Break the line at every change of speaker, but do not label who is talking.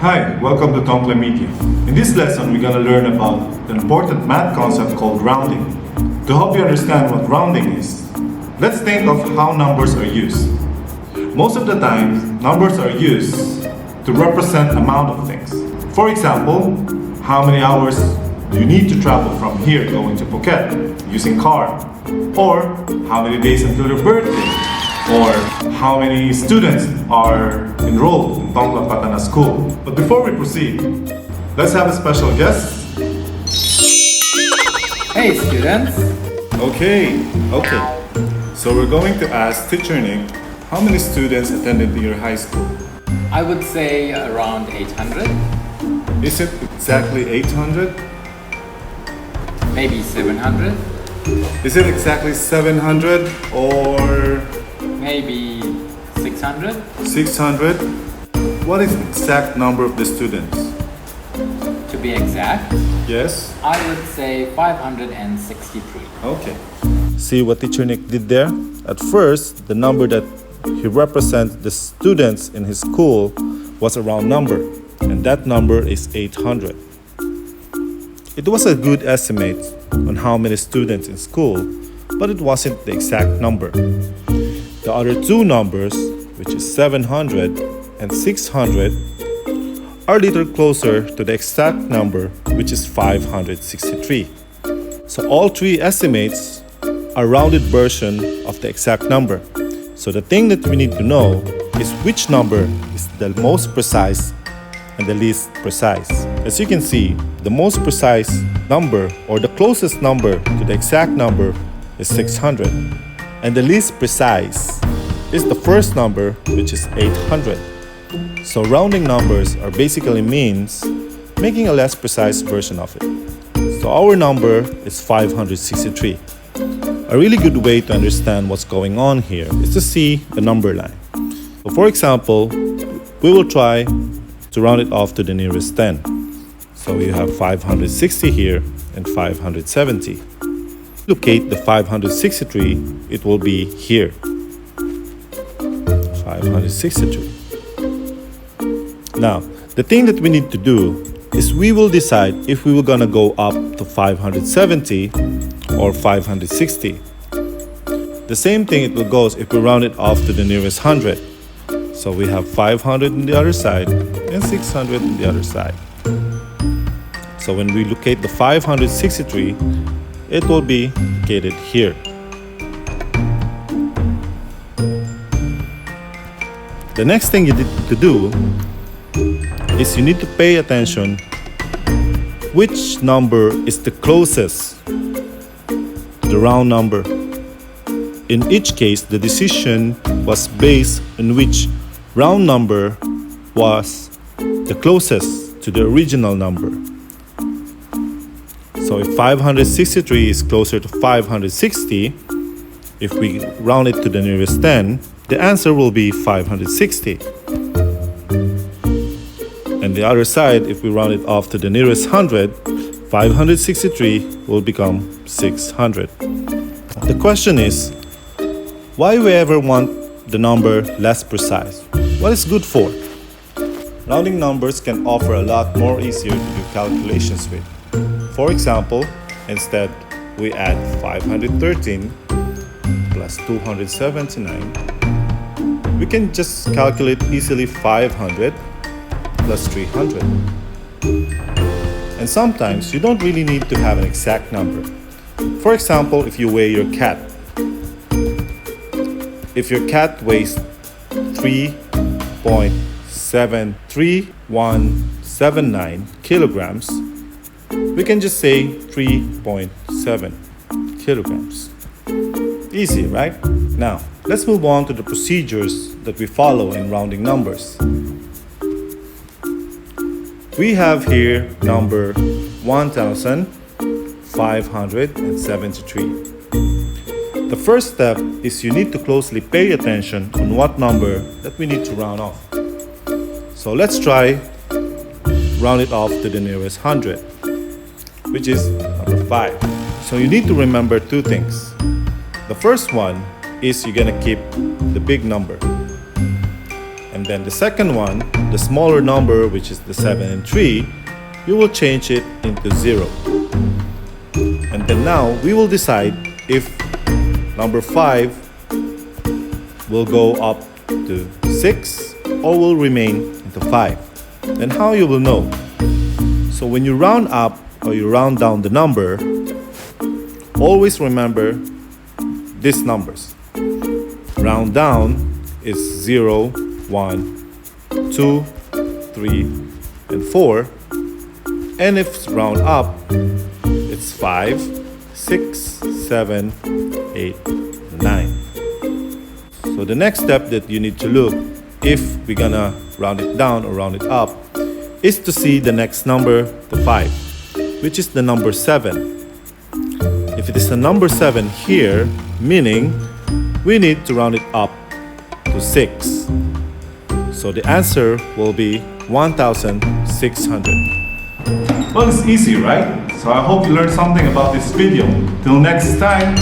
Hi, welcome to Tonkla Media. In this lesson, we're going to learn about an important math concept called rounding. To help you understand what rounding is, let's think of how numbers are used. Most of the time, numbers are used to represent amount of things. For example, how many hours do you need to travel from here going to Phuket using car? Or how many days until your birthday? Or how many students are enrolled in Tonkla school. But before we proceed, let's have a special guest.
Hey students!
Okay. So we're going to ask Teacher Nick, how many students attended your high school?
I would say around 800,
Is it exactly 800?
maybe 700,
Is it exactly 700 or
maybe 600.
600? What is the exact number of the students?
To be exact,
Yes?
I would say 563.
Okay. See what Teacher Nick did there? At first, the number that he represents the students in his school was a round number, and that number is 800. It was a good estimate on how many students in school, but it wasn't the exact number. The other two numbers, which is 700 and 600, are a little closer to the exact number, which is 563. So all three estimates are rounded version of the exact number. So the thing that we need to know is which number is the most precise and the least precise. As you can see, the most precise number or the closest number to the exact number is 600. And the least precise is the first number, which is 800. So rounding numbers are basically means making a less precise version of it. So our number is 563. A really good way to understand what's going on here is to see the number line. So for example, we will try to round it off to the nearest 10. So we have 560 here and 570. Locate the 563, it will be here. 563. Now, the thing that we need to do is we will decide if we were gonna go up to 570 or 560. The same thing it will go if we round it off to the nearest 100. So we have 500 on the other side and 600 on the other side. So when we locate the 563, it will be located here. The next thing you need to do is you need to pay attention which number is the closest to the round number. In each case, the decision was based on which round number was the closest to the original number. So if 563 is closer to 560, if we round it to the nearest 10, the answer will be 560. And the other side, if we round it off to the nearest 100, 563 will become 600. The question is, why we ever want the number less precise? What is good for? Rounding numbers can offer a lot more easier to do calculations with. For example, instead we add 513 plus 279, we can just calculate easily 500 plus 300. And sometimes you don't really need to have an exact number. For example, if you weigh your cat. If your cat weighs 3.73179 kilograms, we can just say 3.7 kilograms. Easy, right? Now, let's move on to the procedures that we follow in rounding numbers. We have here number 1573. The first step is you need to closely pay attention on what number that we need to round off. So let's try round it off to the nearest 100, which is number 5. So you need to remember two things. The first one is you're gonna keep the big number. And then the second one, the smaller number, which is the 7 and 3, you will change it into 0. And then now we will decide if number 5 will go up to 6 or will remain into 5. Then how you will know? So when you round up or you round down the number, always remember these numbers. Round down is 0, 1, 2, 3, and 4. And if round up, it's 5, 6, 7, 8, 9. So the next step that you need to look, if we're gonna round it down or round it up, is to see the next number to 5, which is the number 7. If it is the number 7 here, meaning we need to round it up to 6. So the answer will be 1,600. Well, it's easy, right? So I hope you learned something about this video. Till next time.